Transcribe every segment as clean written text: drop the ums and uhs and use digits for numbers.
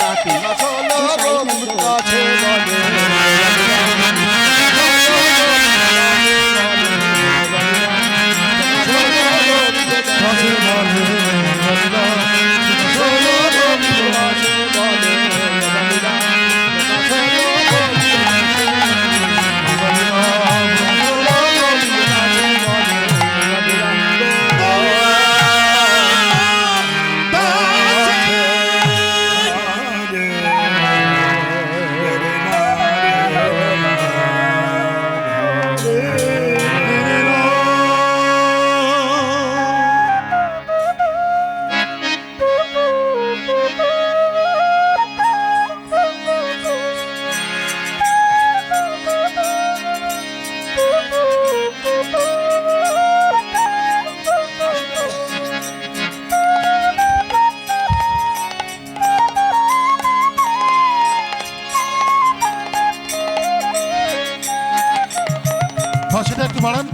ডাকে কাছে বলে সেটা একটু বাড়ান।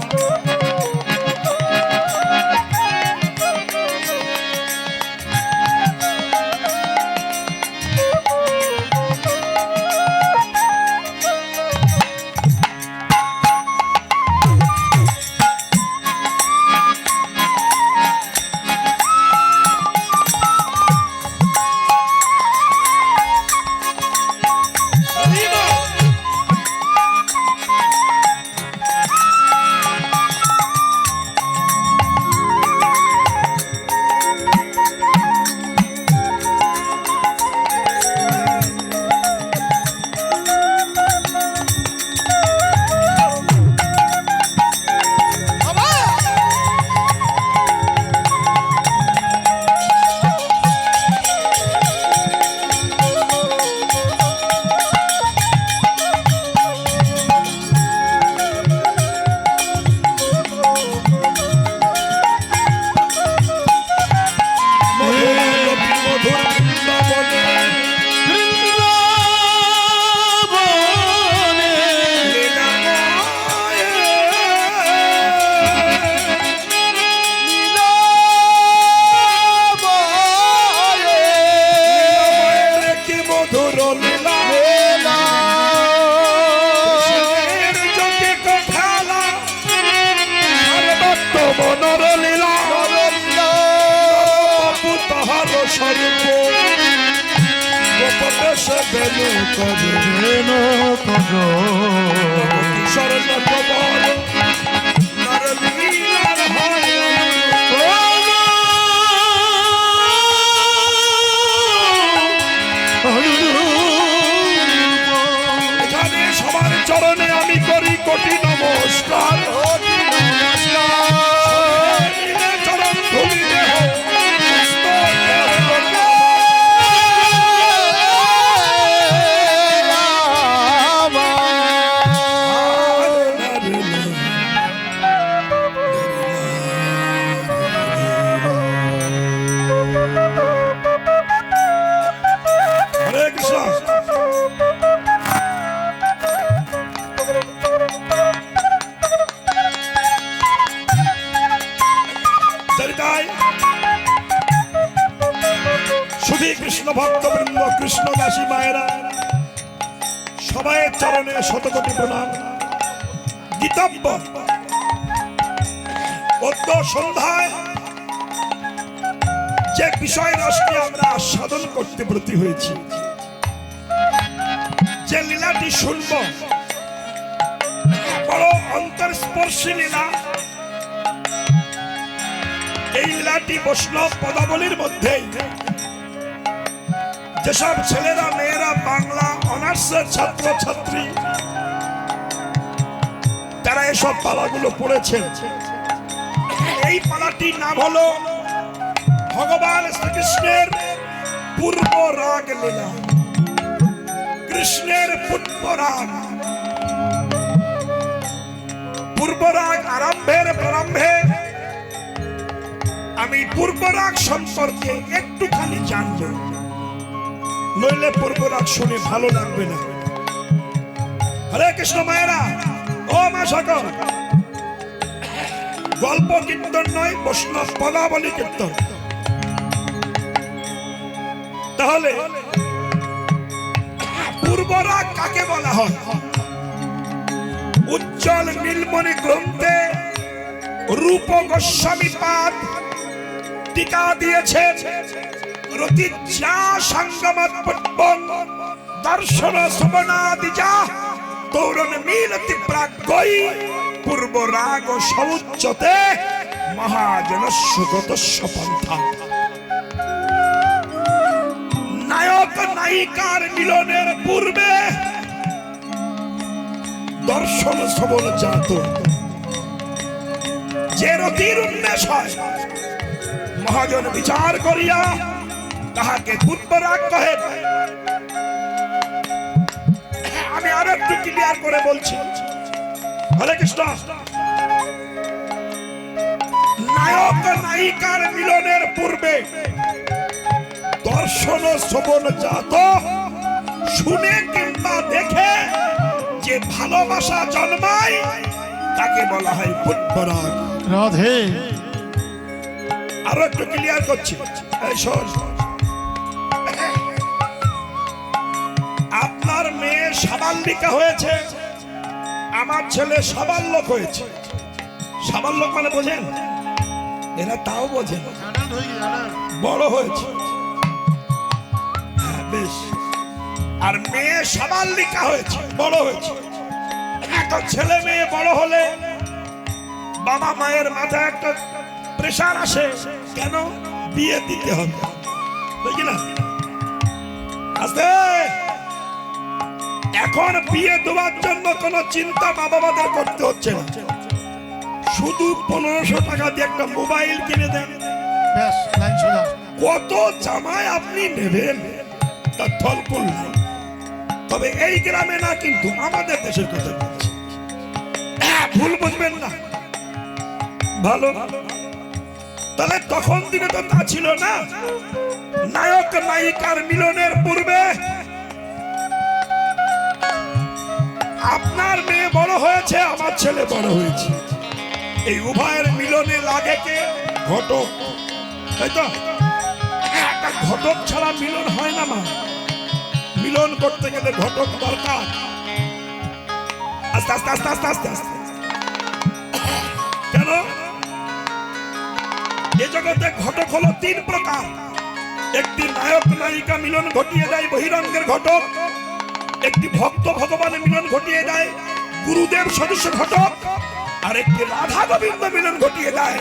এখানে সবার চরণে আমি করি কোটি নমস্কার। চরণ ধুলি দেহ কৃষ্ণ ভক্তবৃন্দ, কৃষ্ণদাসী মায়েরা, সবাই চরণে শতকোটি প্রণাম। গীতব্য সন্ধ্যায় যে বিষয় রসকে আমরা আস্বাদন করতে ব্রতী হয়েছি, যে লীলাটি শুনব, বড় অন্তরস্পর্শী লীলা। এই লীলাটি বৈষ্ণব পদাবলীর মধ্যেই যেসব ছেলেরা মেয়েরা বাংলা অনার্সের ছাত্র ছাত্রী তারা এসব পালাগুলো পড়েছেন, এই পালাটির নাম হলো ভগবান শ্রীকৃষ্ণের পূর্ব রাগ লীলা। কৃষ্ণের পূর্ব রাগ, পূর্ব রাগ আরম্ভের প্রারম্ভে আমি পূর্ব রাগ সম্পর্কে একটুখানি জানব, নইলে পূর্ব রাগ শুনে ভালো লাগবে না। হরে কৃষ্ণ মায়েরা, ও মা সকল, গল্প কীর্তন নয়, বৈষ্ণব পদাবলী কীর্তন। তাহলে পূর্বরাগ কাকে বলা হয়? উজ্জ্বল নীলমণি গ্রন্থে রূপ গোস্বামী পাদ টিকা দিয়েছেন, রতিজ্ঞা সঙ্গমত পুষ্পং দর্শন শ্রবণাদিজা তৌরণ মিলতি প্রাজ্ঞৈ পূর্বরাগ সমুচ্যতে মহাজনস্য গতস্য পন্থা। নায়ক নায়িকার মিলনের পূর্বে দর্শন শ্রবণ জাত যে রতির উন্মেষ হয়, মহাজন বিচার করিয়া তাহাকে পূর্বরাগ কহে। আমি আরো একটু ক্লিয়ার করে বলছি। হরে কৃষ্ণ। নায়ক নায়িকার মিলনের পূর্বে দর্শন শ্রবণ জাত শুনে কিংবা দেখে যে ভালোবাসা জন্মায় তাকে বলা হয় পূর্বরাগ। রাধে। আরো একটু ক্লিয়ার করছি। এই শোন, আপনার মেয়ে সাবাল্লিকা হয়েছে, আমার ছেলে সাবাল্যক হয়েছে। সাবাল্যক মানে বোঝেন? এরা তাও বোঝেন, বড় হয়েছে। হ্যাঁ, বেশ। আর মেয়ে সাবাল্লিকা হয়েছে, বড় হয়েছে। এখন ছেলে মেয়ে বড় হলে বাবা মায়ের মাথায় একটা প্রেসার আসে, কেন? বিয়ে দিতে হবে, বুঝলি না? আস্তে। এখন বিয়ে দেওয়ার জন্য কোনো চিন্তা মা বাবাদের করতে হচ্ছে না, শুধু 1500 টাকা দিয়ে একটা মোবাইল কিনে দেন, ব্যাস, লাইন সোজা। কত জামাই আপনি নেবেন তার ফলফুল নাই। তবে এই গ্রামে না, কিন্তু আমাদের দেশের কথা বলছি, ভুল বুঝবেন না। ভালো। তাহলে তখন দিনে তো তা ছিল না। নায়ক নায়িকার মিলনের পূর্বে আপনার মেয়ে বড় হয়েছে, আমার ছেলে বড় হয়েছে, এই উভয়ের মিলনে লাগে কে? ঘটক, তাই তো? একটা ঘটক ছাড়া মিলন হয় না মা। মিলন করতে গেলে ঘটক দরকার। আস্তে আস্তে আস্তে আস্তে আস্তে আস্তে। কেন? এ জগতে ঘটক হলো 3 প্রকার। একটি নায়ক নায়িকা মিলন ঘটিয়ে দেয়, বহিরঙ্গের ঘটক। একটি ভক্ত ভগবানের মিলন ঘটিয়ে দেয়, গুরুদেব সদস্য ঘটক। আর একটি রাধা গোবিন্দ মিলন ঘটিয়ে দেয়,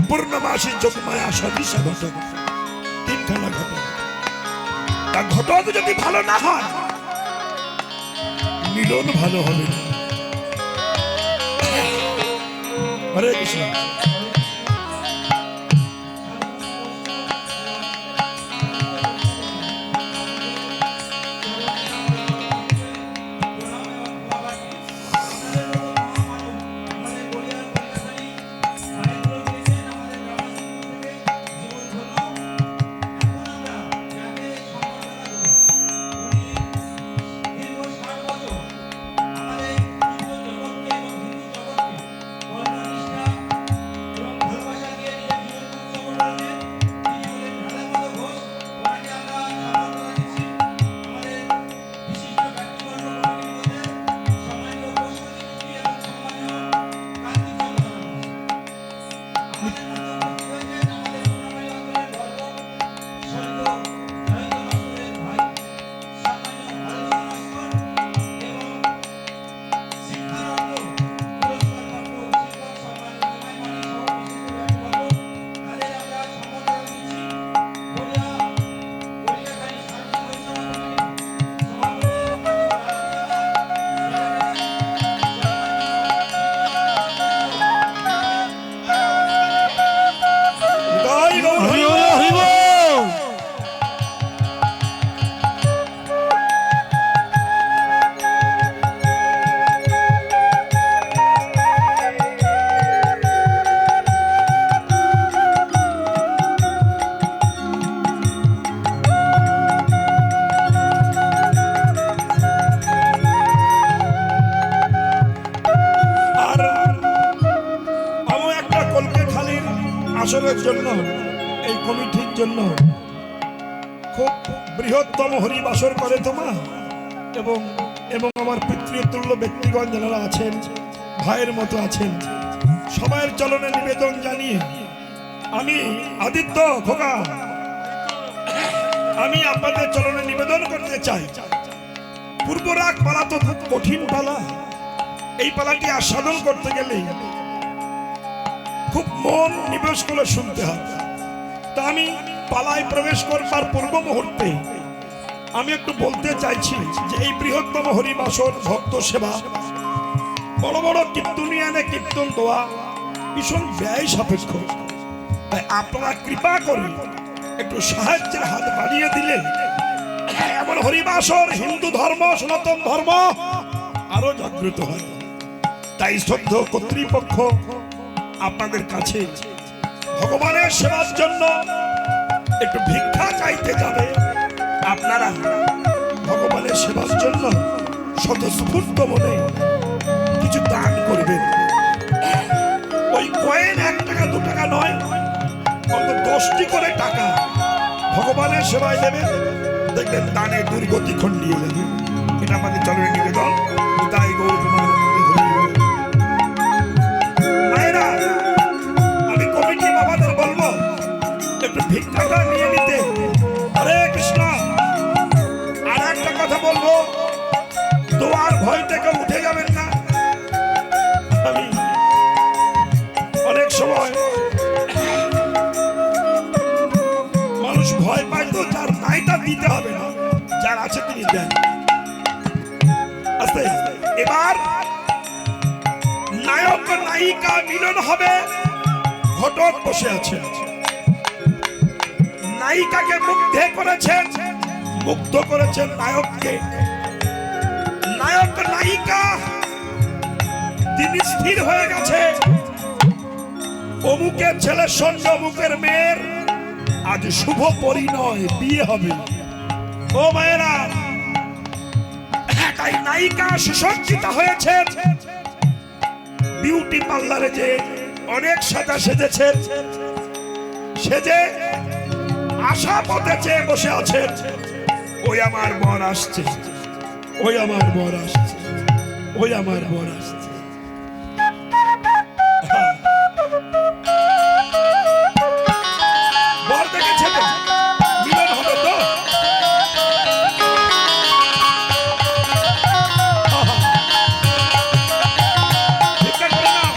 পূর্ণমাসী যোগমায়া সদস্য ঘটক। 3খানা ঘটক। তা ঘটক যদি ভালো না হয়, মিলন ভালো হবে না। হরে কৃষ্ণ। আসরের জন্য, এই কমিটির জন্য খুব বৃহত্তম হরিবাসর করে তোমা। এবং এবং আমার পিতৃতুল্য ব্যক্তিগণ যারা আছেন, ভাইয়ের মতো আছেন, সবাইয়ের চরণে নিবেদন জানিয়ে আমি আদিত্য খোকা, আমি আপনাদের চরণে নিবেদন করতে চাই, পূর্বরাগ পালা তো খুব কঠিন পালা। এই পালাটি আস্বাদন করতে গেলে খুব মন নিবেশ করে শুনতে হবে। তা আমি পালায় প্রবেশ করবার পূর্ব মুহূর্তে আমি একটু বলতে চাইছি যে এই বৃহত্তম হরিবাসর ভক্ত সেবা, বড় বড় কীর্তনিয়ানে কীর্তন দেওয়া ভীষণ ব্যয় সাপেক্ষ। তাই আপনারা কৃপা করে একটু সাহায্যের হাত বাড়িয়ে দিলে এমন হরিবাসর হিন্দু ধর্ম, সনাতন ধর্ম আরো জাগ্রত হয়। তাই শ্রদ্ধ কর্তৃপক্ষ আপনাদের কাছে ভগবানের সেবার জন্য একটু ভিক্ষা চাইতে যাবে। আপনারা ভগবানের সেবার জন্য স্বতঃস্ফূর্ত মনে কিছু দান করবেন। ওই কয়েন 1 টাকা 2 টাকা নয়, অন্তত 10টি করে টাকা ভগবানের সেবায় দেবেন, দেখবেন দানে দুর্গতি খণ্ডিয়ে যাবে। এটা আমাদের চরণে নিবেদন। তাই গৌর মায়েরা, আমি কমিটি বাবাদের বলবো একটু ভিক্ষাটা নিয়ে নিতে। হরে কৃষ্ণ। আর একটা কথা বলবো, দোয়ার ভয় থেকে উঠে যাবেন না। আমি অনেক সময় মানুষ ভয় পায়, তো যার নাইটা দিতে হবে না, যার আছে তিনি দেন। আস্তে এবার নায়ক নায়িকা মিলন হবে। ঘটক বসে আছে, নায়িকাকে মুগ্ধ করেছেন নায়ককে। নায়ক নায়িকা তিনি স্থির হয়ে গেছে, অমুকের ছেলের সঙ্গে অমুকের মেয়ের আজ শুভ পরিণয়, বিয়ে হবে। ও মায়েরা, তাই নায়িকা সুসজ্জিত হয়েছে, বিউটি পার্লারে যে অনেক সাজা সেজেছে, সেজে আশা পথে চেয়ে বসে আছে। ওই আমার বর আসছে, ওই আমার বর আসছে, ওই আমার বর আসছে। বর দেখেছে তো, মিলন হবে তো। ভিক্ষা করে নাও।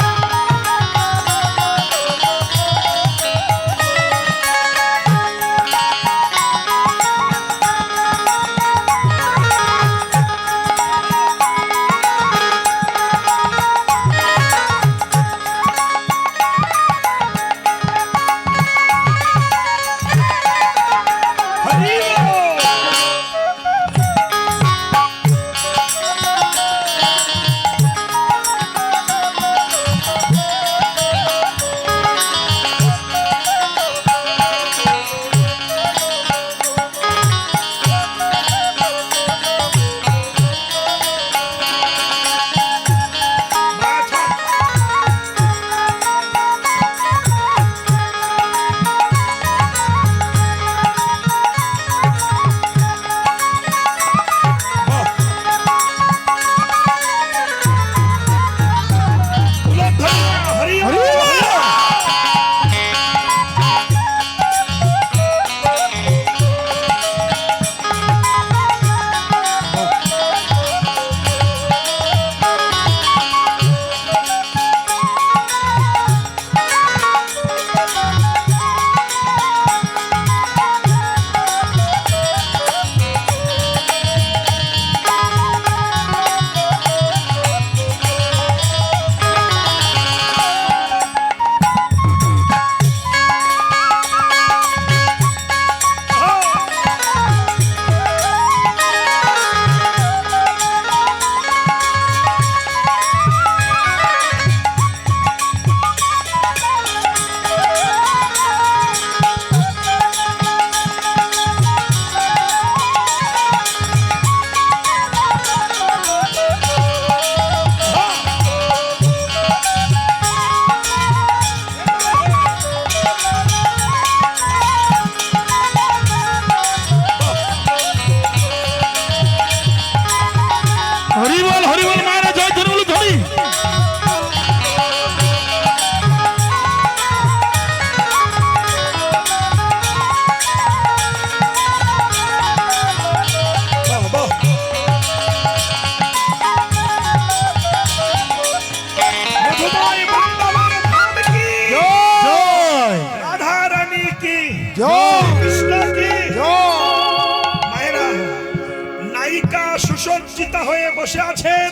হয়ে বসে আছেন,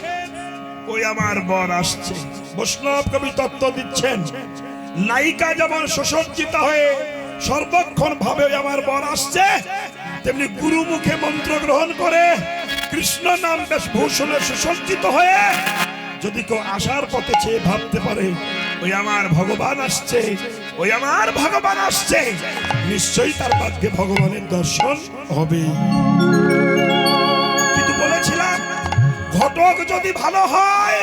ওই আমার বর আসছে। বৈষ্ণব কবি তত্ত্ব দিচ্ছেন, নায়িকা যেমন সুসজ্জিত হয়ে সর্বক্ষণ ভাবে ওই আমার বর আসছে, তেমনি গুরু মুখে মন্ত্র গ্রহণ করে কৃষ্ণ নাম বেশ ভূষণে সুসজ্জিত হয়ে যদি কেউ আসার পথে চেয়ে ভাবতে পারে ওই আমার ভগবান আসছে, ওই আমার ভগবান আসছে, নিশ্চয়ই তার ভাগ্যে ভগবানের দর্শন হবে। কিন্তু বলেছিলাম, ঘটক যদি ভালো হয়,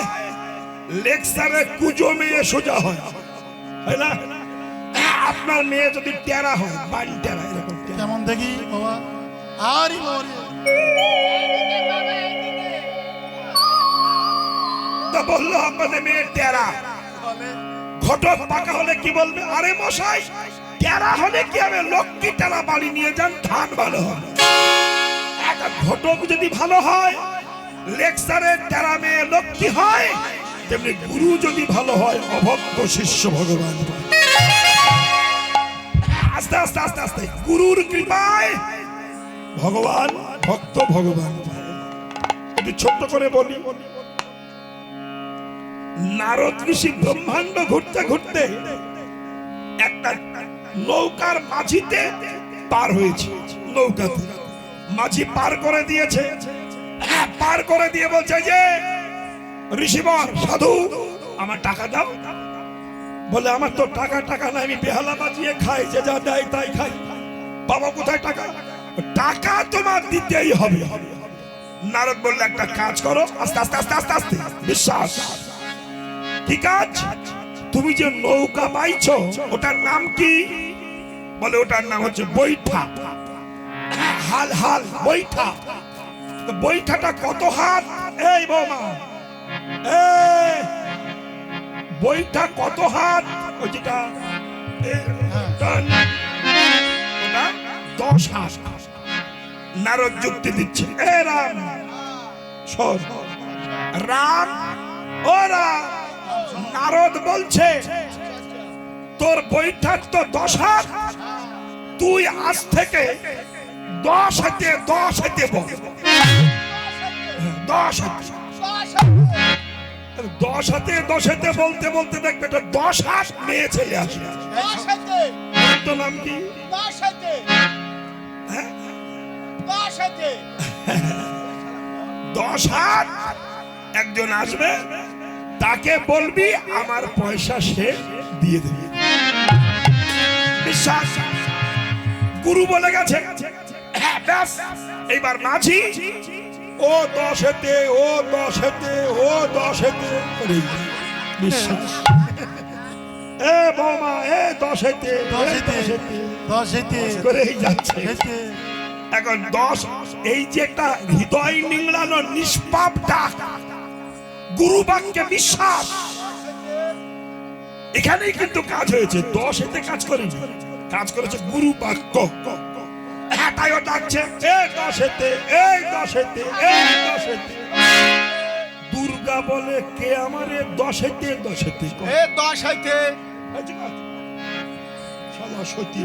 লেকচারে কুজো মেয়ে সোজা হয়, হয় না? আপনার মেয়ে যদি টেরা হয়, বাড়ি টেরা, এরকম টেরা। কেমন দেখি বাবা? আরে বাবা রে। তা বললো আপনাদের মেয়ে টেরা, ঘটক পাকা হলে কি বলবে? আরে মশাই, টেরা হলে কি হবে? লক্ষ্মী টেরা বাড়ি নিয়ে যান, ধান ভালো হবে। একটা ঘটক যদি ভালো হয়, লেকচারে টেরা মেয়ে লক্ষ্মী হয়, তেমনি গুরু যদি ভালো হয়, অভক্ত শিষ্য ভগবান পায়। আস্তে আস্তে আস্তে আস্তে গুরুর কৃপায় ভগবান ভক্ত ভগবান পায়। একটু ছোট্ট করে বলি, নারদ ঋষি ব্রহ্মাণ্ড ঘুরতে ঘুরতে একটা নৌকার মাঝিতে পার হয়েছে। নৌকাতে মাঝি পার করে দিয়েছে, পার করে দিয়ে বলছে যে ঋষিবর সাধু আমার টাকা দাও। বলে আমার তো টাকা টাকা নাই, আমি বেহালা বাজিয়ে খাই, যে যা দেয় তাই খাই। বাবা কোথায় টাকা? টাকা তোমার দিতেই হবে। নারদ বললে একটা কাজ করো, আস্তে আস্তে আস্তে আস্তে আস্তে বিশ্বাস। কি কাজ? তুমি যে নৌকা পাইছো ওটার নাম কি? বলে ওটার নাম হচ্ছে বৈঠা। হাল হাল বৈঠা। বৈঠাটা কত হাত? এই বৌমা, বইটা কত হাত? ওই যেটা ওটা 10 হাত। নারদ যুক্তি দিচ্ছে, এ রাম শোন, রাম ও রাম, নারদ বলছে তোর বইটার তো 10 হাত, তুই আজ থেকে 10 হাতে 10 হাতে বল। 10 হাতে 10 হাতে 10 হাতে বলতে বলতে দেখবে এটা 10 হাত মেয়ে ছেলে আসে। 10 হাতে তো নাম কি? 10 হাতে হ্যাঁ 10 হাতে 10 হাত একজন আসবে, তাকে বলবি আমার পয়সা সে দিয়ে দেবে। বিশ্বাস। গুরু বলে গেছে, হ্যাঁ ব্যাস। এইবার মাঝি ও 10 হাতে, ও 10 হাতে, ও 10 হাতে করেই বিশ্বাস। এ বৌমা, এ 10 হাতে, 10 হাতে, 10 হাতে করেই যাচ্ছে। হেতে। এখন 10, এই যে একটা হৃদয় নিংড়ানো নিষ্পাপ ডাক, গুরু বাক্যে বিশ্বাস, এখানেই কিন্তু কাজ হয়েছে। 10 হাতে কাজ করেনি, কাজ করেছে গুরু বাক্য। হ্যাঁ তাইও ডাকছে, এ 10 হাতে, এই 10 হাতে, এই 10 হাতে। দুর্গা বলে, কে আমারে 10 হাতে 10 হাতে কয়? এ 10 হাতে শালা সতী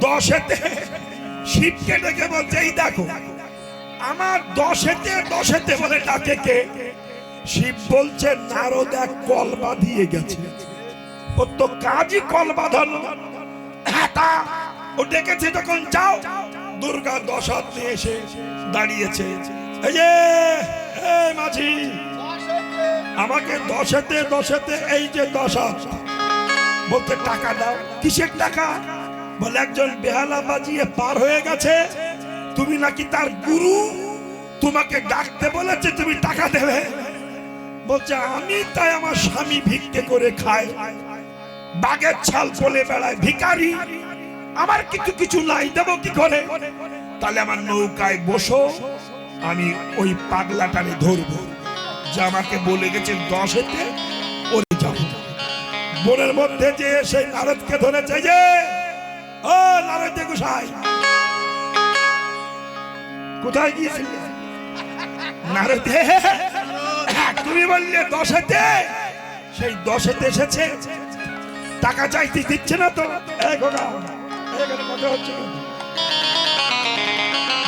10 হাতে। শিবকে ডেকে বলছে, এই দেখো আমার 10 হাতে 10 হাতে বলে ডাকে কে? শিব বলছে, নারদ এক কল বাঁধিয়ে গেছে, ওর তো কাজই কল বাঁধানো। ও ডেকেছে যখন, যাও। দুর্গা 10 হাত নিয়ে এসে দাঁড়িয়েছে। এই যে এই মাঝি, 10 হাতে আমাকে 10 হাতে 10 হাতে, এই যে 10 হাত। বলতে টাকা দাও। কিসের টাকা? বলে একজন বেহালা বাজিয়ে পার হয়ে গেছে, তুমি নাকি তার গুরু, তোমাকে ডাকতে বলেছে, তুমি টাকা দেবে। বলছে আমি তাই আমার স্বামী ভিক্ষে করে খায়, বাগের ছাল বলে বেড়ায়, ভিখারি, আমার কিছু কিছু নাই, দেবো কি করে? তাহলে আমার নৌকায় বসো, আমি ওই পাগলাটারে ধরবো, যে আমাকে বলে গেছে 10 হাতে, ওরে যাবো। বনের মধ্যে যে সেই নারদকে ধরেছে, যে ও নারদ গোসাই, কোথায় গিয়েছিলে? নারদ, তুমি বললে 10 হাতে, সেই 10 হাতে এসেছে, টাকা চাইতে দিচ্ছে না তো।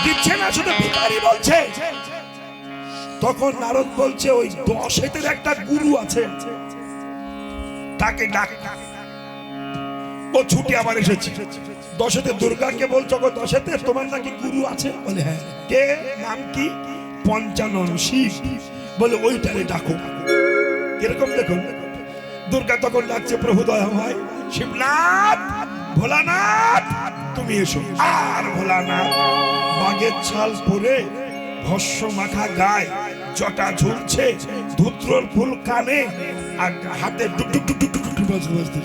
দিচ্ছে না, শুধু ভিখারি বলছে। তখন নারদ বলছে ওই 10 হেতের একটা গুরু আছে, তাকে ডাক। ও ছুটি আবার এসেছে। 10 হেতে দুর্গাকে বলছো গো 10 হেতে তোমার নাকি গুরু আছে? বলে হ্যাঁ। কে? নাম কি? পঞ্চানন শিব। বলে ওইটারে ডাকো। কিরকম দেখুন, দুর্গা তখন ডাকছে প্রভু দয়াময়, শিবনাথ, ভোলানাথ তুমি এসো। আর ভোলানাথ বাগের ছাল পরে, ভস্য মাখা গায়ে, জটা ঝুলছে, ধুত্রর ফুল কানে, আর হাতে টুক টুক টুক টুক টুক টুক বাজতে।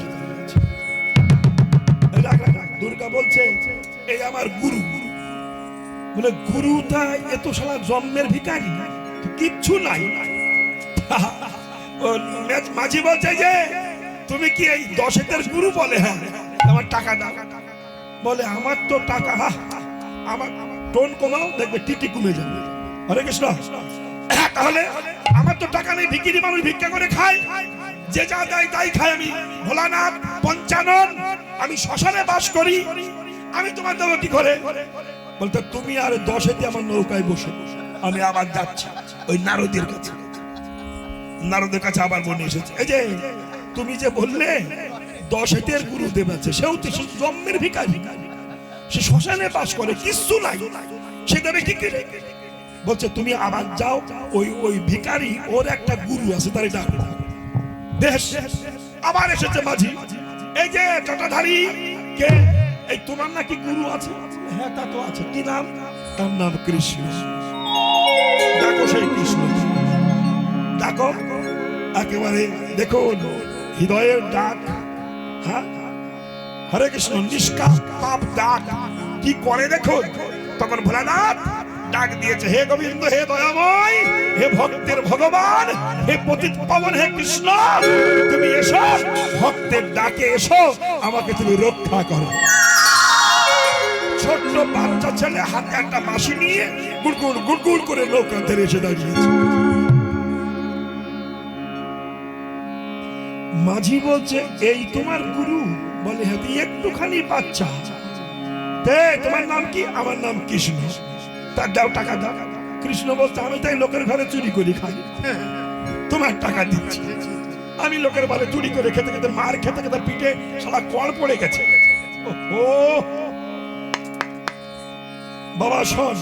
দুর্গা বলছে এই আমার গুরু। বলে গুরুটা এত শালা জন্মের ভিখারি, কিচ্ছু নাই। মাঝি বলছে যে তুমি কি এই 10 হেতের গুরু? বলে হ্যাঁ। আমার টাকা দাও। বলে আমার তো টাকা, আমার টোন কমাও, দেখবে টিটি কমে যাবে। হরে কৃষ্ণ। তাহলে আমার তো টাকা নেই, ভিখিরি মানুষ ভিক্ষা করে খায়, যে যা দেয় তাই খাই আমি। ভোলানাথ, পঞ্চানন, আমি শ্মশানে বাস করি, আমি তোমার দেবো কি করে? বলতে তুমি আর 10 হেতে আমার নৌকায় বসে, আমি আবার যাচ্ছি ওই নারদের কাছে। নারদের কাছে আবার মনে এসেছে, এই যে তুমি যে বললে 10 হেতের গুরুদেব আছে, সেও তো জন্মের ভিখারি, সে শ্মশানে বাস করে, কিচ্ছু নাই, সে দেবে কি করে? বলছে তুমি আবার যাও, ওই ওই ভিখারি ওর একটা গুরু আছে, তার ডাকো। দেশ আবার এসেছে মাঝি, এই যে জটাধারী কে? এই তোমার নাকি গুরু আছে? হ্যাঁ তা তো আছে। কি নাম? তার নাম কৃষ্ণ। ডাকো সেই কৃষ্ণ, ডাকো। একেবারে দেখুন হৃদয়ের ডাক। হ্যাঁ, হরে কৃষ্ণ, নিষ্কাম পাপ ডাক কি করে দেখুন। তখন ভোলানাথ ডাক দিয়েছে, হে গোবিন্দ, হে দয়াময়, হে ভক্তের ভগবান, হে পতিত পাবন, হে কৃষ্ণ, তুমি এসো, ভক্তের ডাকে এসো, আমাকে তুমি রক্ষা করো। ছোট্ট বাচ্চা ছেলে হাতে একটা বাঁশি নিয়ে গুড়গুড় গুড়গুড় করে নৌকা ধরে এসে দাঁড়িয়েছে। মাঝি বলছে এই তোমার গুরু? বলে হ্যাঁ। একটুখানি বাচ্চা, তোমার নাম কি? আমার নাম কৃষ্ণ। তার দাও, টাকা দাও। কৃষ্ণ বলছে আমি তাই লোকের ঘরে চুরি করি খাই, তোমার টাকা দিচ্ছি। আমি লোকের ঘরে চুরি করে খেতে খেতে, মার খেতে খেতে পিঠে শালা কল পড়ে গেছে। ও বাবা শোন,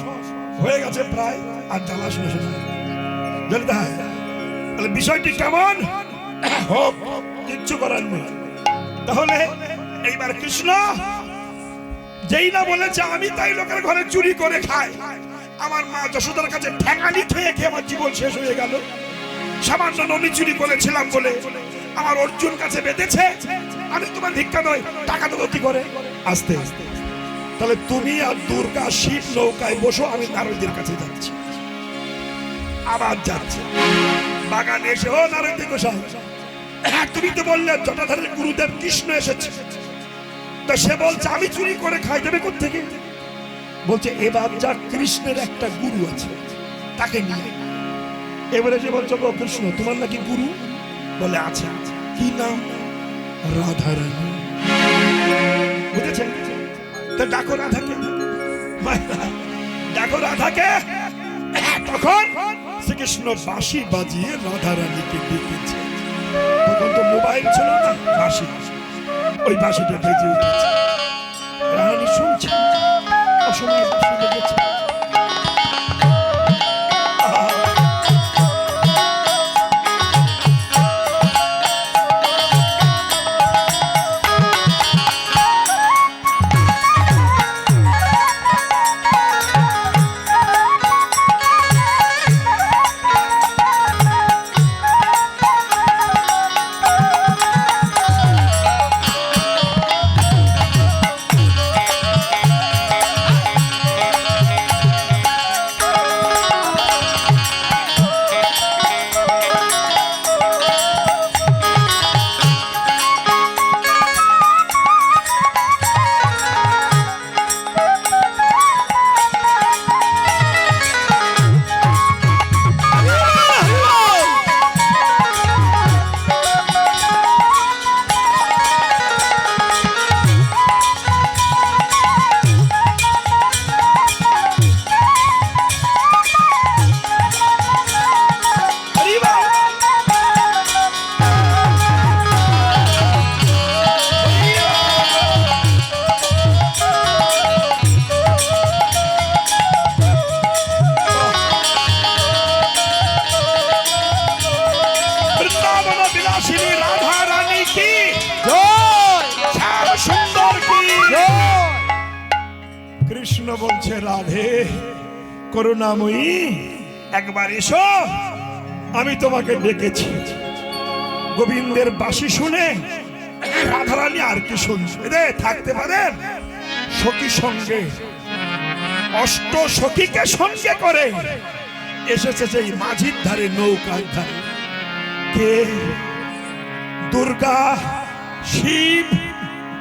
হয়ে গেছে প্রায়, আর জ্বালা শুনে শুনে জানতে হয়। তাহলে বিষয়টি কেমন হোক, কিচ্ছু করার নেই। তাহলে এইবার কৃষ্ণ যেই না বলেছে আমি তাই লোকের ঘরে চুরি করে খাই, আমার মা যশোদার কাছে ঠেকানি খেয়ে খেয়ে আমার জীবন শেষ হয়ে গেল। সামান্য ননি চুরি করেছিলাম বলে আমার অর্জুন কাছে বেঁধেছে, আমি তোমার ভিক্ষা নয়, টাকা দেবো কি করে? আস্তে আস্তে। তাহলে তুমি আর দুর্গা শিব নৌকায় বসো, আমি নারদের কাছে যাচ্ছি। আবার যাচ্ছে বাগানে এসে, ও নারদ গোসাই, হ্যাঁ তুমি তো বললে জটাধারীর গুরুদেব কৃষ্ণ এসেছে, তো সে বলছে আমি চুরি করে খাই, দেবে কোত্থেকে? বলছে এবার যা কৃষ্ণের একটা গুরু আছে, তাকে নিয়ে। এবারে যে বলছো গো কৃষ্ণ তোমার নাকি গুরু? বলে আছে। কি নাম? রাধারানী। বুঝেছেন? তো ডাকো রাধাকে, ডাকো রাধাকে। তখন শ্রীকৃষ্ণ বাঁশি বাজিয়ে রাধারানীকে ডেকেছে। তখন তো মোবাইল ছিল না, বাঁশি, ওই বাঁশিটা বেজে উঠেছে। রানী শুনছে, অসময়ে বাঁশি বেজেছে। কৃষ্ণ বলছে, রাধে করুণাময়ী একবার এসো, আমি তোমাকে ডেকেছি। গোবিন্দের বাঁশি শুনে রাধারানী আর কি শুনছে রে, থাকতে পারেন? সখী সঙ্গে অষ্ট সখীকে সঙ্গে করে এসেছে সেই মাঝির ধারে, নৌকার ধারে। কে? দুর্গা, শিব,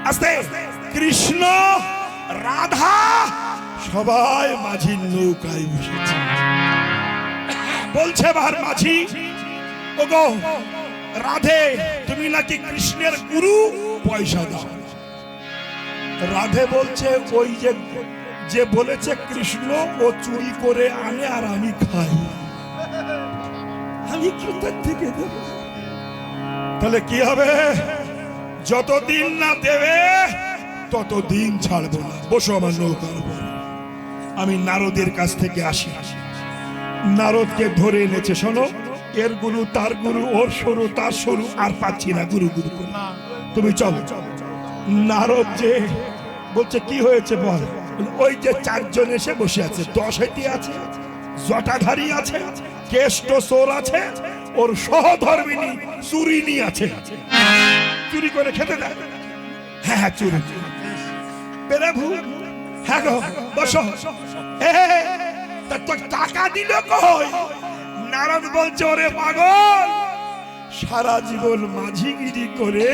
আস্তে কৃষ্ণ, রাধা, সবাই মাঝির নৌকায় বসেছে। বলছে বার মাঝি, ওগো রাধে, তুমি নাকি কৃষ্ণের গুরু, পয়সা দাও। রাধে বলছে, ওই যে বলেছে কৃষ্ণ, ও চুরি করে আনে আর আমি খাই, আমি কোথা থেকে দেব? তাহলে কি হবে? যতদিন না দেবে ততদিন ছাড়বো না। বসো আমার নৌকার উপরে। আমি নারদের কাছ থেকে আসি। নারদকে ধরে এনেছে। শোনো, এর গুরু তার গুরু, ওর সরু তার সরু, আর পাচ্ছি না গুরু গুরু করে। তুমি চলো। নারদ যে বলছে, কি হয়েছে বল? ওই যে চারজন এসে বসে আছে, দশাইতি আছে, জটাধারী আছে, কেষ্ট চোর আছে, ওর সহধর্মিনী চুরিনী আছে। চুরি করে খেতে দেয়। হ্যাঁ হ্যাঁ, চুরি পেরাভু। হ্যাঁ গো, বসো। তো টাকা দিল কই? নারদ বলছে, ওরে পাগল, সারা জীবন মাঝিগিরি করে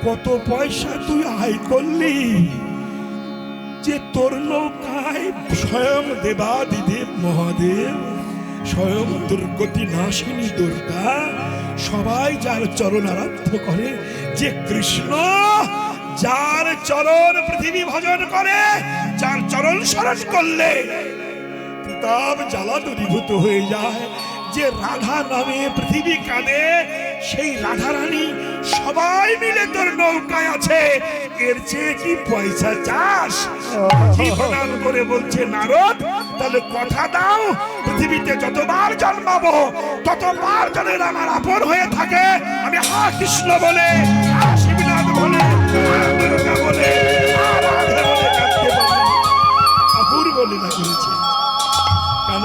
কত পয়সা তুই আয় করলি, যে তোর নৌকায় স্বয়ং দেবাদিদেব মহাদেব, স্বয়ং দুর্গতি নাশিনী দুর্গা, সবাই যার চরণ আরাধ্য করে, যে কৃষ্ণ যার চরণ পৃথিবী ভজন করে, যার চরণ স্মরণ করলে তাপ জ্বালা দূরীভূত হয়ে যায়, যে রাধা নামে পৃথিবী কাঁদে, সেই রাধা রানী সবাই মিলে তোর নৌকায় আছে, এর চেয়ে কি পয়সা চাস? জীবনান করে বলছে, নারদ তাহলে কথা দাও, পৃথিবীতে যতবার জন্মাবো ততবার যাদের আমার আপন হয়ে থাকে, আমি হা কৃষ্ণ বলে, হা শিবনাথ বলে, হা দুর্গা বলে, হা রাধে বলে কাঁদতে বলে, অপূর্ব বলে না করেছে। কেন?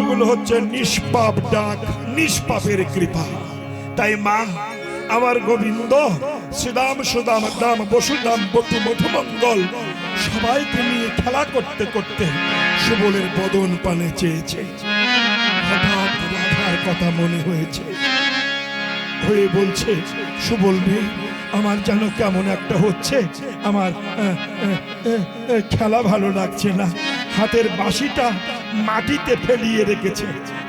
এগুলো হচ্ছে নিষ্পাপ ডাক, নিষ্পাপের কৃপা। তাই মা আমার গোবিন্দ শ্রীদাম সুদাম দাম বসুদাম বটু মধুমঙ্গল সবাইকে নিয়ে খেলা করতে করতে সুবলের বদন পানে চেয়েছে। হঠাৎ রাধার কথা মনে হয়েছে, হয়ে বলছে, সুবল রে, আমার যেন কেমন একটা হচ্ছে, আমার খেলা ভালো লাগছে না। হাতের বাঁশিটা মাটিতে ফেলিয়ে রেখেছে,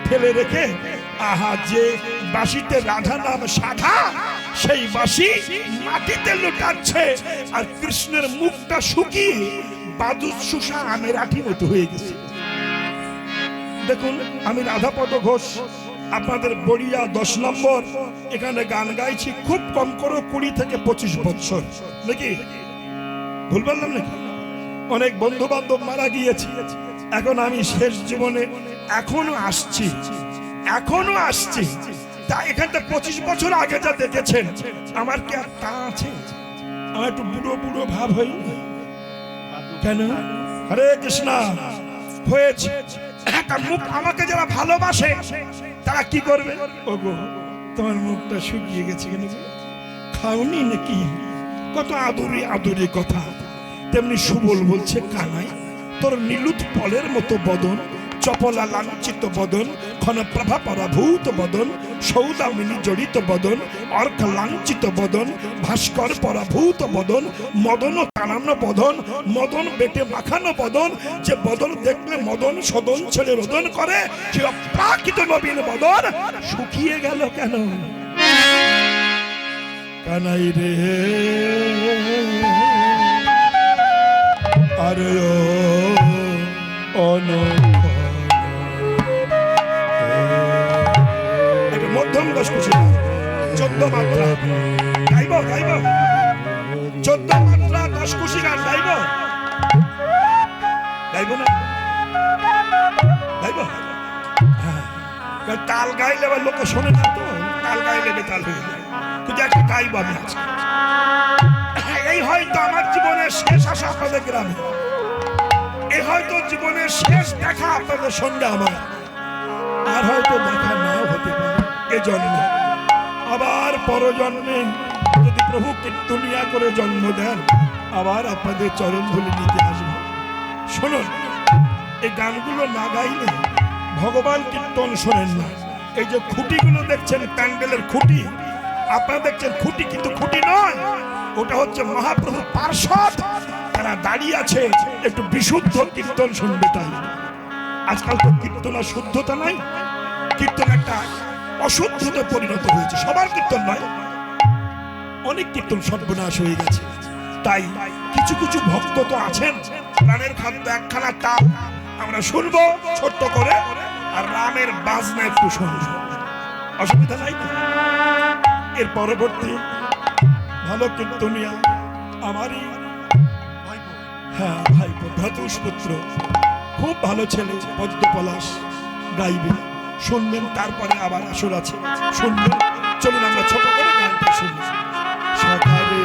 ফেলে রেখে আহা, যে বাঁশিতে রাধা নাম সাধা, সেই বাঁশি মাটিতে লুটাচ্ছে, আর কৃষ্ণের মুখটা শুকিয়ে বাদুর শুষা আমের আঠি মতো হয়ে গেছে। দেখুন, আমি রাধাপদ ঘোষ, আপনাদের বড়িয়া 10 নম্বর এখানে গান গাইছি, খুব কম করে 20 থেকে 25 বছর, নাকি ভুল বললাম নাকি? অনেক বন্ধু বান্ধব মারা গিয়েছে, এখন আমি শেষ জীবনে এখনো আসছি। তা এখানটা 25 বছর আগে যা দেখেছেন, আমার কি আর তা আছে? আমার একটু বুড়ো বুড়ো ভাব হই কেন? হরে কৃষ্ণ হয়েছে। তার মুখ, আমাকে যারা ভালোবাসে তারা কি করবে? ওগো, তোমার মুখটা শুকিয়ে গেছে কেন? খাওনি নাকি? কত আদুরি আদুরি কথা। তেমনি সুবল বলছে, কানাই তোর নীলুৎ ফলের মতো বদন, চপলা লাঞ্ছিত বদন, ক্ষণপ্রভা পরাভূত বদন, সৌদামিনী জড়িত বদন, অর্ক লাঞ্ছিত বদন, ভাস্কর পরাভূত বদন, মদন টানানো বদন, মদন বেটে মাখানো বদন, যে বদন দেখলে মদন সদন ছেলে রোদন করে, সে অপ্রাকৃত নবীন বদন শুকিয়ে গেল কেন? কানাই রে, আরে মধ্যম দশ কুশি 14 মাত্রা গাইব, 14 মাত্রা 10 কুশি গান গাইব না? গাইব। তাল গাইলে আবার লোকে শোনে না তো, তাল গাইলে বেতাল হয়ে যায়, কিন্তু একটা গাইব আমি আজকে। এই হয়তো আমার জীবনের শেষ আশা আপনাদের গ্রামে। এটাই হয়তো জীবনের শেষ দেখা আপনাদের সঙ্গে আমার, আর হয়তো দেখা নাও হতে পারে এ জন্মে। আবার পরজন্মে যদি প্রভু কীর্তনিয়া করে জন্ম দেন, আবার আপনাদের চরণ ধুলি নিতে আসবো। শুনুন, এই গানগুলো না গাইলে ভগবান কীর্তন শোনেন না। এই যে খুঁটিগুলো দেখছেন, প্যান্ডেলের খুঁটি, আপনারা দেখছেন খুঁটি, কিন্তু খুঁটি নয়, ওটা হচ্ছে মহাপ্রভু পার্ষদ, তারা দাঁড়িয়ে আছে একটু বিশুদ্ধ কীর্তন শুনবে। তাই আজকাল তো কীর্তন আর শুদ্ধতা নাই, কীর্তন একটা অশুদ্ধতে পরিণত হয়েছে। সবার কীর্তন নয়, অনেক কীর্তন সর্বনাশ হয়ে গেছে। তাই কিছু কিছু ভক্ত তো আছেন, প্রাণের খাদ্য একখানা তাপ আমরা শুনবো ছোট্ট করে, আর রামের বাজনা একটু শুনবো, অসুবিধা নাই তো। এর পরবর্তী ভালো কীর্তনিয়া আমারই ভাইপো ভ্রাতুষ পুত্র, খুব ভালো ছেলে, পদ্ম পলাশ গাইবে, শুনবেন। তারপরে আবার আসর আছে, শুনবেন। চলুন আমরা ছোট করে গানটা শুনি। সকালে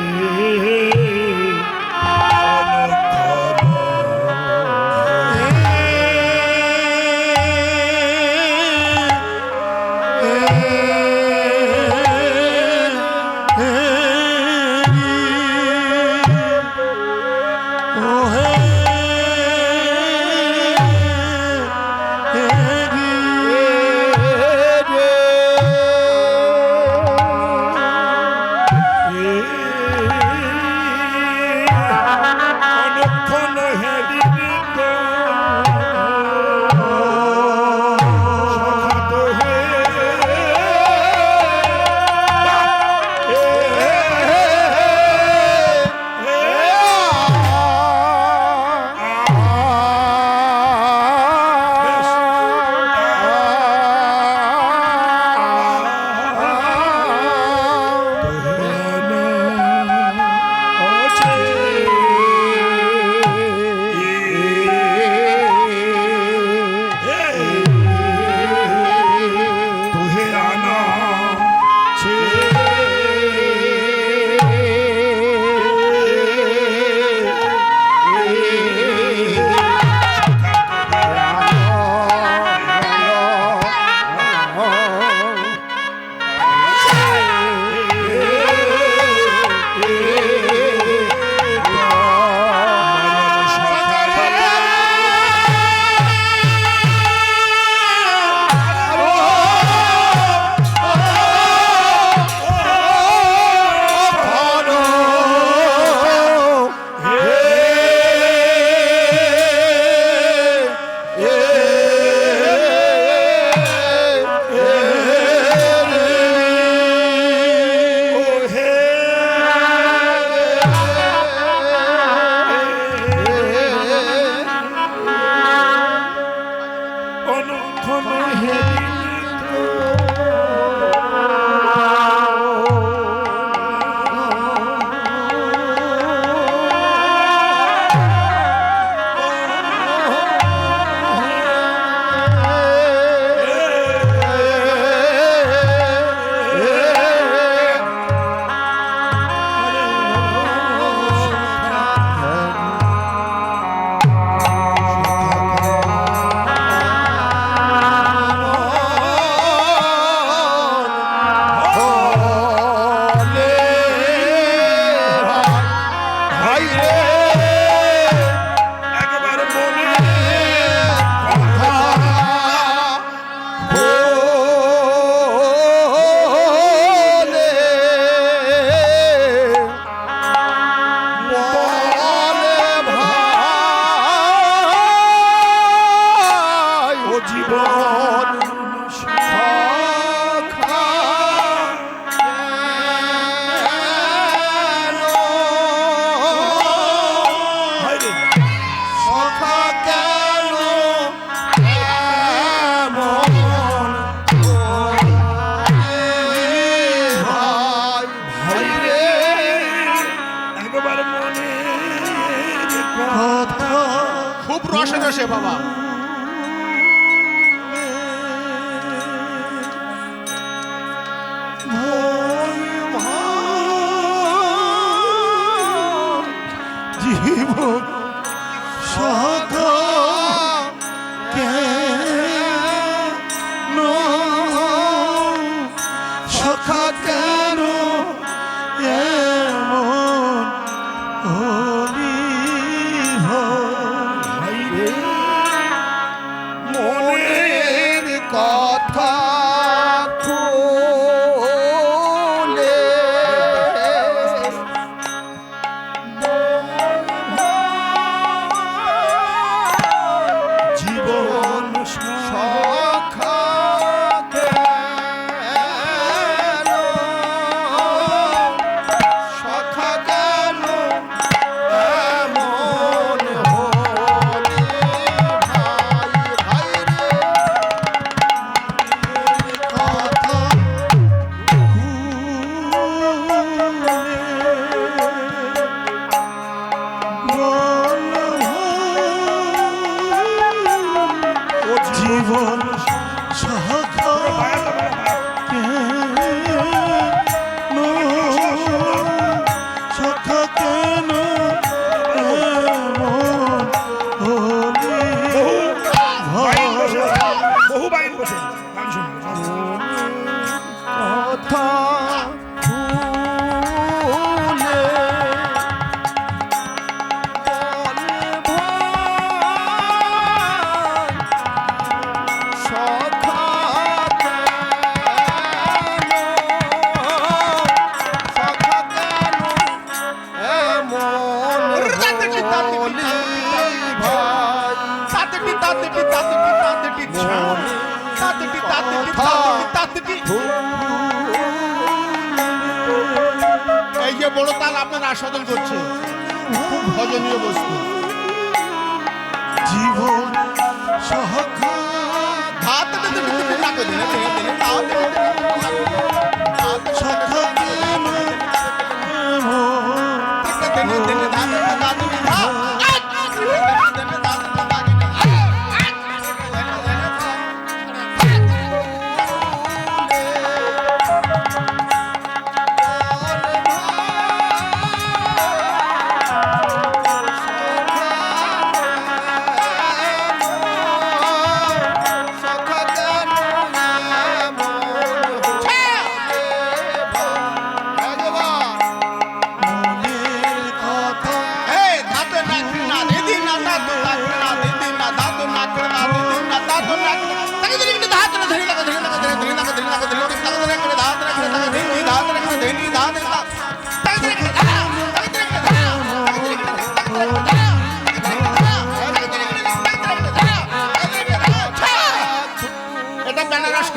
খুব রসে রসে বাবা। জীবন সকা জীবন সখা বায়াটা বায়া সখা কেন বহু বাইন বসে গান শুনবে কথা ভুলে এই যে বড় তাল আপনার আস্বাদন করছে, খুব ভজনীয় বস্তু। জীবন সখা সখা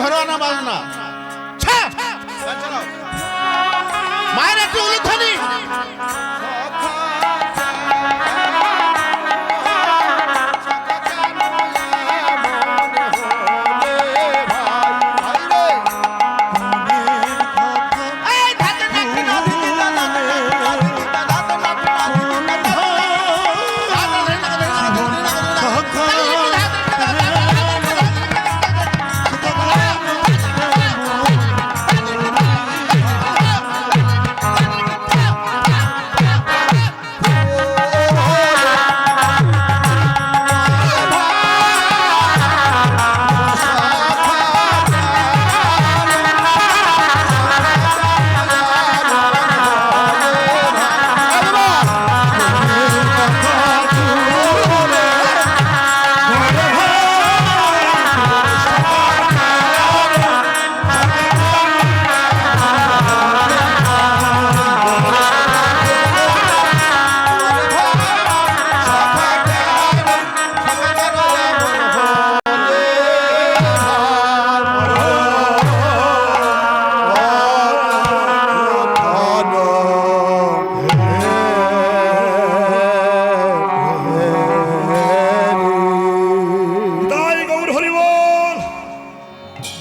ঘরোয়ানা বাজনা। মায়ের একটু উলুধ্বনি।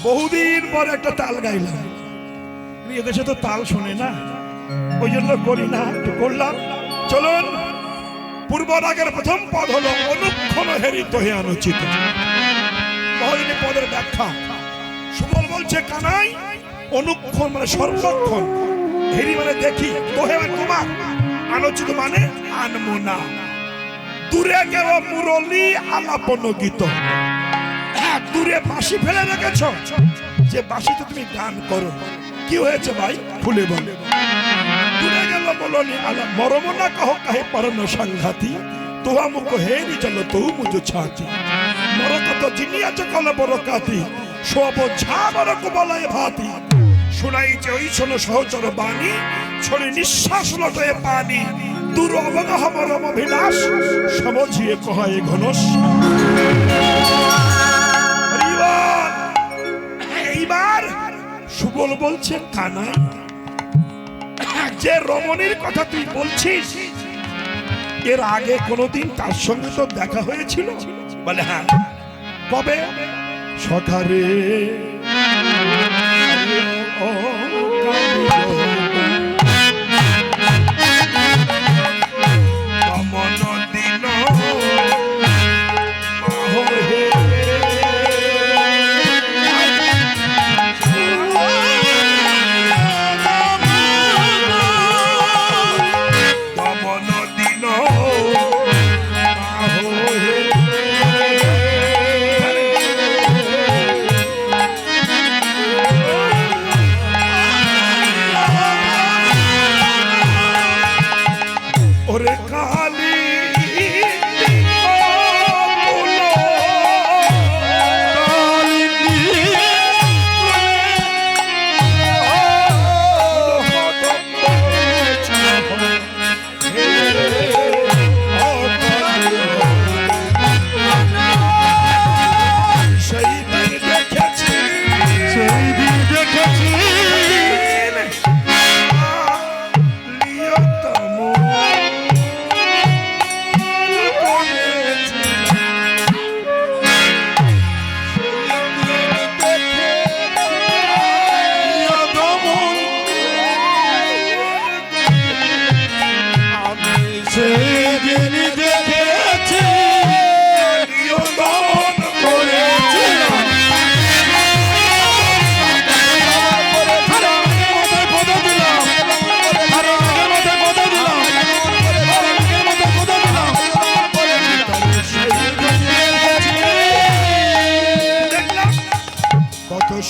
বহুদিন পর একটা তাল গাইলাম, এদেশে তো তাল শোনে না, ওই জন্য করি না, একটু করলাম। চলুন, পূর্ব রাগের প্রথম পদ হলো অনুক্ষণ হেরিত হে অনুচিত। মহিনী পদের ব্যাখ্যা সুবল বলছে কানাই অনুক্ষণ মানে সর্বক্ষণ, হেরি মানে দেখি, তোহে মানে তোমার, আলোচিত মানে আনমো না, দূরে কেউ মুরলি আলাপন গীত। দূরে বাঁশি ফেলে রেখেছ, যে বাঁশিতে তুমি গান করো, কি হয়েছে ভাই খুলে বলে। দূরে গেল বলনি আলা মরম না কহ কাহে পরন সংঘাতি, তোহা মুখ হেরি চলো তহু মুজো ছাতি, মরকত জিনিয়াছে কলে বরকাতি, সব ঝাবর কুবলায় ভাতি, শুনাইছে ওই শোনো সহচর বাণী, ছড়ি নিঃশ্বাস লটে পানি, দূর অবগাহ মরম অভিলাষ, সমঝিয়ে কহায় ঘনস। এইবার সুবল বলছে কানাই, যে রমণীর কথা তুই বলছিস, এর আগে কোনোদিন তার সঙ্গে তো দেখা হয়েছিল? বলে হ্যাঁ। কবে? সকালে।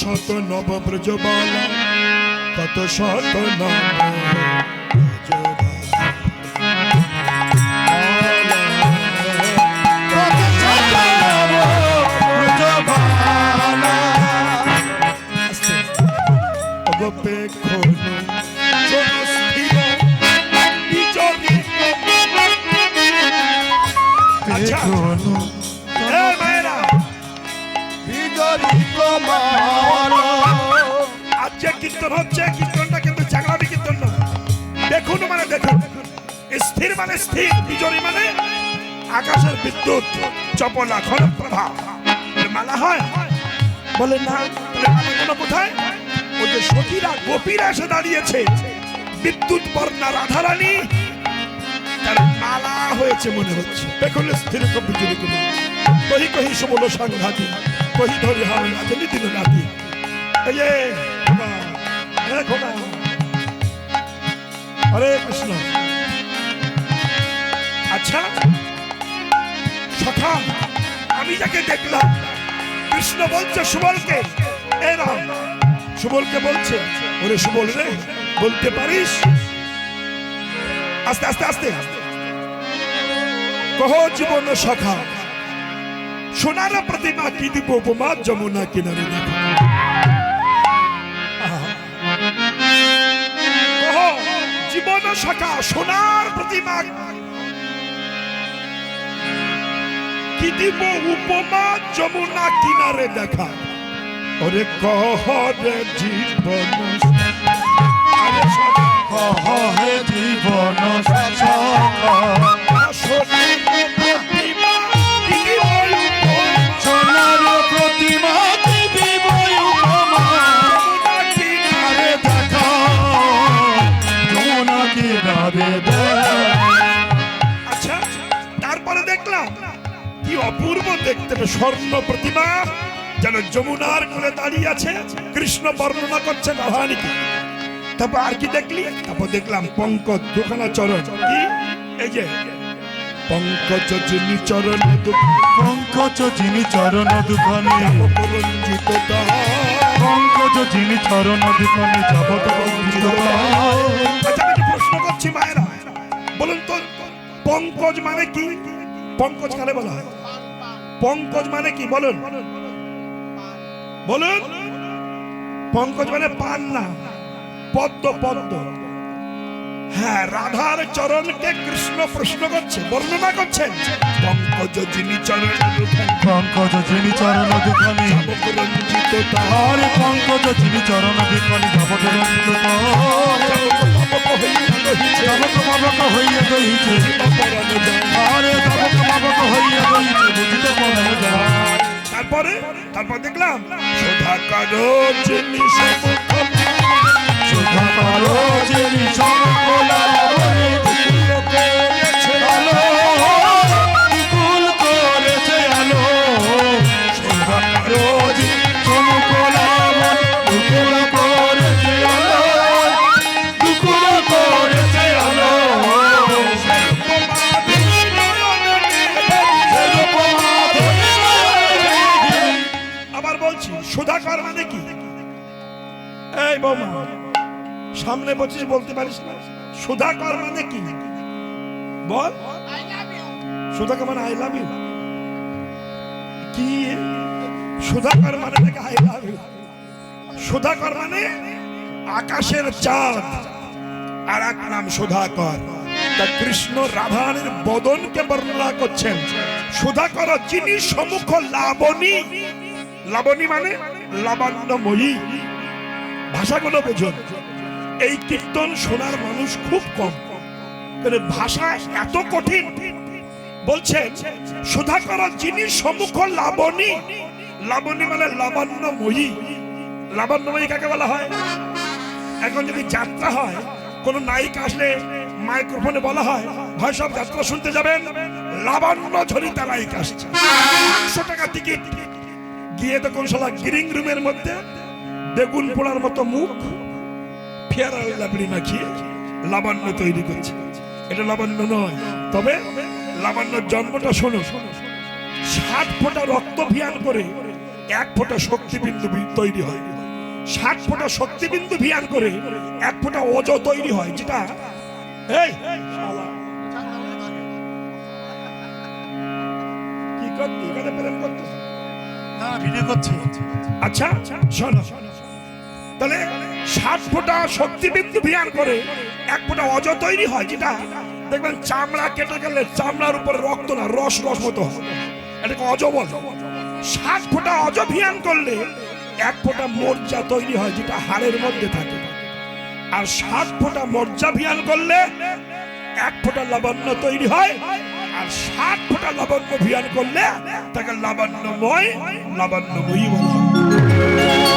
শত নব ব্রজবালা কত শত নব আচ্ছা এই মায়েরা আজ যে কীর্তন হচ্ছে কীর্তনটা কিন্তু জাগলামি কীর্তন না। দেখুন মানে দেখুন, স্থির মানে স্থির, বিজরি মানে আকাশের বিদ্যুৎ, চপলা ঘন প্রভা মালা হয় বলে না। তাহলে মালাগুলো কোথায়? ওই যে সখীরা গোপীরা এসে দাঁড়িয়েছে, বিদ্যুৎ বর্ণা রাধারানী তার মালা হয়েছে মনে হচ্ছে। দেখুন স্থির বিজুরি গুলো কহি কহি সমল সাংঘাতি কহি ধরি হাওয়া আছে নিতিন রাতি। এই যে হরে কৃষ্ণ। আচ্ছা সখা, আমি যাকে দেখলাম, কৃষ্ণ বলছে সুবলকে, এ রাম সুবলকে বলছে, ওরে সুবল রে বলতে পারিস? আস্তে আস্তে আস্তে কহ জীবন সখা, সোনার প্রতিমা কি দিব উপমা যমুনা কিনারে দেখা। কহ জীবন সখা, সোনার প্রতিমা কি দিব উপমা যমুনা কিনারে দেখা। ওরে কহ রে জীবন, আরে সখা কহ হে জীবন সখা, সোনার প্রতিমা কি দিব উপমা কিনারে দেখা, যমুনা কিনারে দেখা। আচ্ছা তারপরে দেখলাম কি অপূর্ব দেখতে, স্বর্ণ প্রতিমা যেন যমুনার কোলে দাঁড়িয়ে আছে, কৃষ্ণ বর্ণনা করছে রাধারানীকে। তারপর আর কি দেখলি? তারপর দেখলাম পঙ্কজ দুখানা চরণ, কি এই যে পঙ্কজ যিনি চরণ পঙ্কজ যিনি চরণ দুখানে, রঞ্জিত পঙ্কজ যিনি চরণ দুখানে জগৎ রঞ্জিত। আচ্ছা আমি প্রশ্ন করছি মায়েরা, বলুন তো পঙ্কজ মানে কি? পঙ্কজ কারে বলা হয়? পঙ্কজ মানে কি বলুন বলুন? পঙ্কজ মানে পান না, পদ্ম পদ্ম। হ্যাঁ, রাধার চরণকে কৃষ্ণ প্রশ্ন করছে, বর্ণনা করছেন। পঙ্কজ যিনি চরণ পঙ্কজ যিনি চরণ দুখানে, রঞ্জিত আর পঙ্কজ যিনি চরণ দুখানে জগৎ রঞ্জিত। তবক মাবক হইয়া দইছে, আরে তবক মাবক হইয়া দইছে, বুঝিতে মনে যায়। তারপরে তারপর দেখলাম সুধা কারো যিনি সমুখ, সুধা কারো যিনি সমকল আলো, বিপুল করেছে আলো। সুধা কারো যিনি সমকল আলো, বিপুল করেছে আলো, বিপুল করেছে আলো। আবার বলছি সুধাকর মানে কি? এই বৌমা সামনে বলছিস, বলতে পারিস না? সুধাকর মানে কি বল? সুধাকর মানে আই লাভ ইউ। কি সুধাকর মানে নাকি আই লাভ ইউ? সুধাকর মানে আকাশের চাঁদ, আর এক নাম সুধাকর। তা কৃষ্ণ রাধারানীর বদনকে বর্ণনা করছেন। সুধাকর যিনি সম্মুখ লাবণী, লাবণী মানে লাবণ্যময়ী। ভাষাগুলো বুঝুন, এই কীর্তন শোনার মানুষ খুব কম, ভাষা এত কঠিন। বলছেন সুধাকর যিনি সম্মুখ লাবণী, লাবণী মানে লাবণ্যময়ী। লাবণ্যময়ী কাকে বলা হয়? এখন যদি যাত্রা হয়, কোন নায়িকা আসলে মাইক্রোফোনে বলা হয়, ভাই সব যাত্রা শুনতে যাবেন, লাবণ্য ঝরিতা নায়িকা আসছে, 100 টাকা টিকিট। গিয়ে তো কোন শালা গ্রিং রুমের মধ্যে বেগুন পোড়ার মতো মুখ, ফেয়ার লাবড়ি মাখিয়ে লাবণ্য তৈরি করছে। এটা লাবণ্য নয়। তবে লাবণ্যর জন্মটা শোনো, 60 ফোঁটা রক্ত ভিয়ান করে 1 ফোঁটা শক্তিবিন্দু তৈরি হয়। 60 ফোঁটা শক্তিবিন্দু ভিয়ান করে 1 ফোঁটা অজ তৈরি হয়, যেটা এই শালা কি করতে এখানে প্রেম করতে না ভিডিও করছে। আচ্ছা শোনো, তাহলে 60 ফোঁটা শক্তিবিন্দু ভিয়ান করে 1 ফোঁটা অজ তৈরি হয়, যেটা দেখবেন চামড়া কেটে গেলে চামড়ার উপরে রক্ত না রস রস মতো হয়, এটাকে অজ বলে। 60 ফোঁটা অজ ভিয়ান করলে 1 ফোঁটা মর্যা তৈরি হয়, যেটা হাড়ের মধ্যে থাকে। আর 60 ফোঁটা মর্যা ভিয়ান করলে 1 ফোঁটা লাবণ্য তৈরি হয়। আর 60 ফোঁটা লাবণ্য ভিয়ান করলে তাকে লাবণ্যময়ী বলা হয়।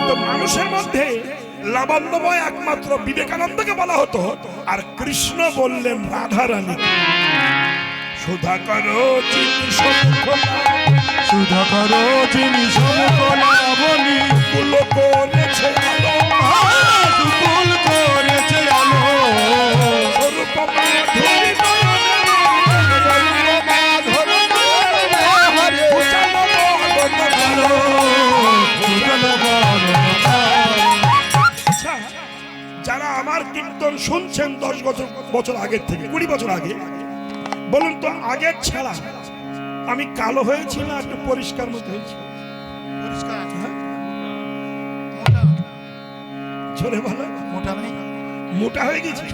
তো মানুষের মধ্যে লাবণ্যময় একমাত্র বিবেকানন্দকে বলা হতো, আর কৃষ্ণ বললেন রাধারানী। সুধাকর সুধাকর যিনি সমকলাবলী কুল করেছে আলো, দুকুল করেছে আলো, স্বরূপ মাধুরী নয়নে, উজালো বদন আলো। আচ্ছা, যারা আমার কীর্তন শুনছেন 10 বছর আগের থেকে, 20 বছর আগে, বলুন তো আগের ছাড়া আমি কালো হয়েছি না একটু পরিষ্কার মতো হয়েছি? পরিষ্কার হ্যাঁ? মোটা ঝরে ভালো মোটা নেই। মোটা হয়ে গেছি।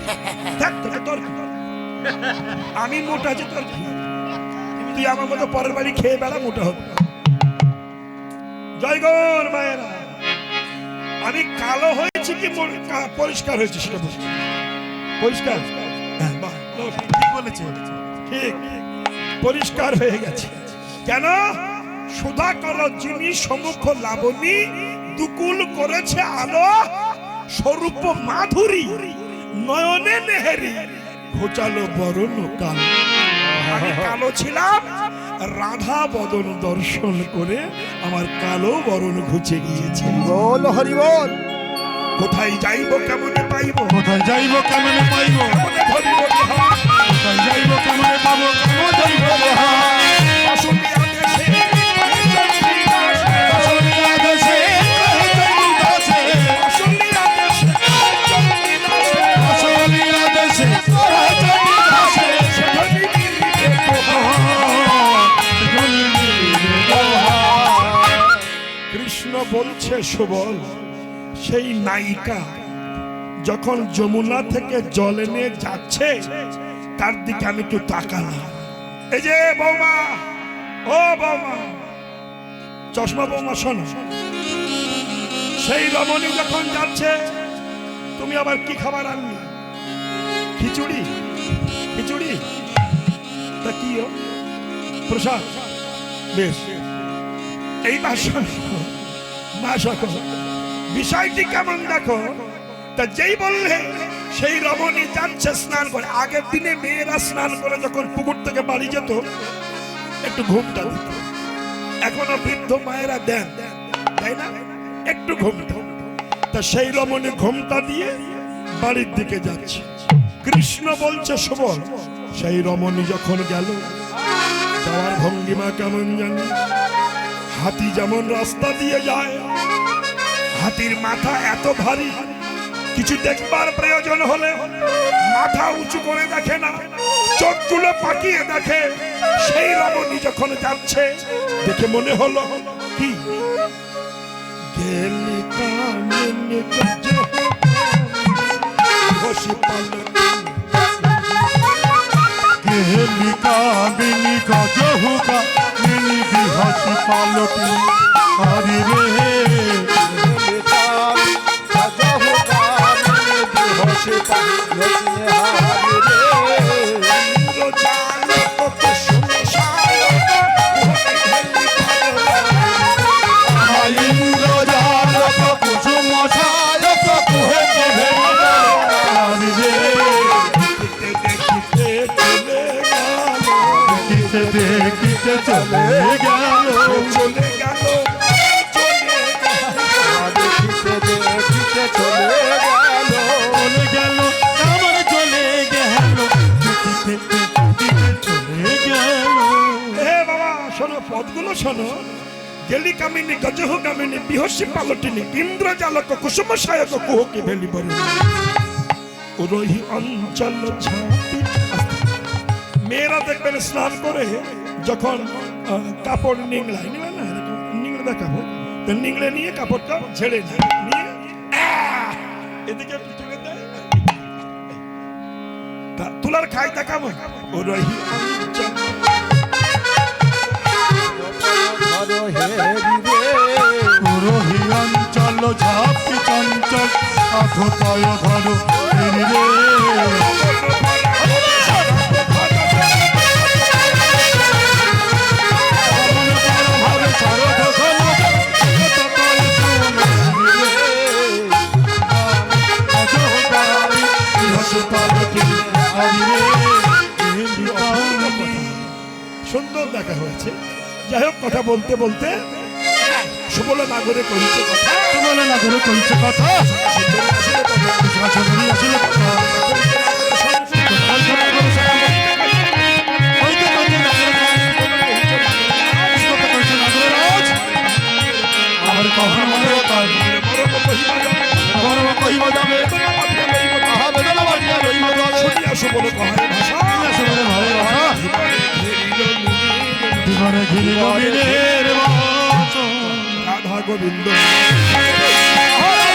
দেখ তোকে তোর কি? আমি মোটা যে তোর কি? তুই আমার মতো পরের বাড়ি খেয়ে বেড়া, মোটা হবে। জয় গৌর মায়েরা, আমি কালো হয়েছি কি পরিষ্কার হয়েছি সেটা বল। পরিষ্কার? হ্যাঁ, বাহ, নমস্কার। ঠিক বলেছে। ঠিক, পরিষ্কার হয়ে গেছে। কেন? সুধাকর যিনি সমুখ লাবণী, দুকুল করেছে আলো, স্বরূপ মাধুরী নয়নে নেহেরি, ঘোচালো বরণ কালো। আমি কালো ছিলাম, রাধা বদন দর্শন করে আমার কালো বরণ ঘুচে গিয়েছে। বল হরি বল। কোথায় যাইব কেমনে পাইব, কোথায় যাইব কেমনে পাইব, কেমনে ধরিব বিহার, কোথায় যাইব কেমনে পাবো, কেমন যাইব বহার। বাসুলিয়া দেশে চন্দ্রী দাসে, বাসুলিয়া দেশে চন্দ্রী দাসে, বাসুলিয়া দেশে চন্দ্রী দাসে, বাসুলিয়া দেশে চন্দ্রী দাসে, সেখানে গিরিতে তোহার। কৃষ্ণ বলছে সুবল, সেই নায়িকা যখন যমুনা থেকে জল এনে যাচ্ছে তার দিকে আমি একটু তাকালাম। এই যে বৌমা, ও বৌমা, চশমা বৌমা শোনো, সেই রমণী যখন যাচ্ছে তুমি আবার কি খাবার আনলি? খিচুড়ি? খিচুড়ি তা কি ও? প্রসাদ? বেশ, এইবার শোনো মা, শোনো বিষয়টি কেমন দেখো। তা যেই বললে সেই রমণী যাচ্ছে স্নান করে। আগের দিনে মেয়েরা স্নান করে যখন পুকুর থেকে বাড়ি যেত একটু ঘুমটা দিত, এখনো বৃদ্ধ মায়েরা দেন, তাই না? একটু ঘুমটা। তা সেই রমণী ঘুমটা দিয়ে বাড়ির দিকে যাচ্ছে। কৃষ্ণ বলছে সুবল, সেই রমণী যখন গেল, যাওয়ার ভঙ্গিমা কেমন জানি, হাতি যেমন রাস্তা দিয়ে যায়, হাতির মাথা এত ভারী, কিছু দেখবার প্রয়োজন হলে মাথা উঁচু করে দেখে না, চোখগুলো পাকিয়ে দেখে। সেই রমণী যখন যাচ্ছে দেখে মনে হলো কি, গেলি কামিনী গজে ঘষি পালকি, গেলি কামিনী গজহুকা মিনি বিহাসি পালকি, হরি রে ইন্দ্রজালক কুসুম ছায়ক কুহে কুহে, হরি রে দেখিতে দেখিতে চলে গেল, চলে গেল, চলে গেল, আমার চলে গেল, দেখিতে দেখিতে চলে গেল। হে বাবা শোনো, পদগুলো শোনো। গেলি কামিনী গজহ কামিনী বিহসী পালটিনী ইন্দ্রজালক কুসুম সায়ক কুহকি ভেলি বরি রহি অঞ্চল ছাপি। মেয়েরা দেখবেন স্নান করে যখন কাপড় নিংড়ায় নিংড়ে না এরকম নিংড়ে দেয় কাপড়, তো নিংড়ে নিয়ে কাপড়টা ঝেড়ে নেয়, নিয়ে এদিকে একটু তুলে দেয়। তা তুলার খায়টা কেমন? ও রহি অঞ্চল রহি অঞ্চল ঝাপি চঞ্চল আধপায় ধর হেরি রে সুন্দর দেখা হয়েছে। যাই হোক, কথা বলতে বলতে সুবলা নাগরে কইছে কথা, বলে না ধরে কইছে কথা আসলে আসলে কথা হয়তো কইছে আমার কখন মনে তাই বড় কহিবা যাবে আহা বেদনা বাটিয়া রইবা যাবে শুনিয়া সুবল কহারে ভাষা আসলে ভাই ভাষা জীবনে ঘিরিল বিনের বাসন রাধা গোবিন্দ হরে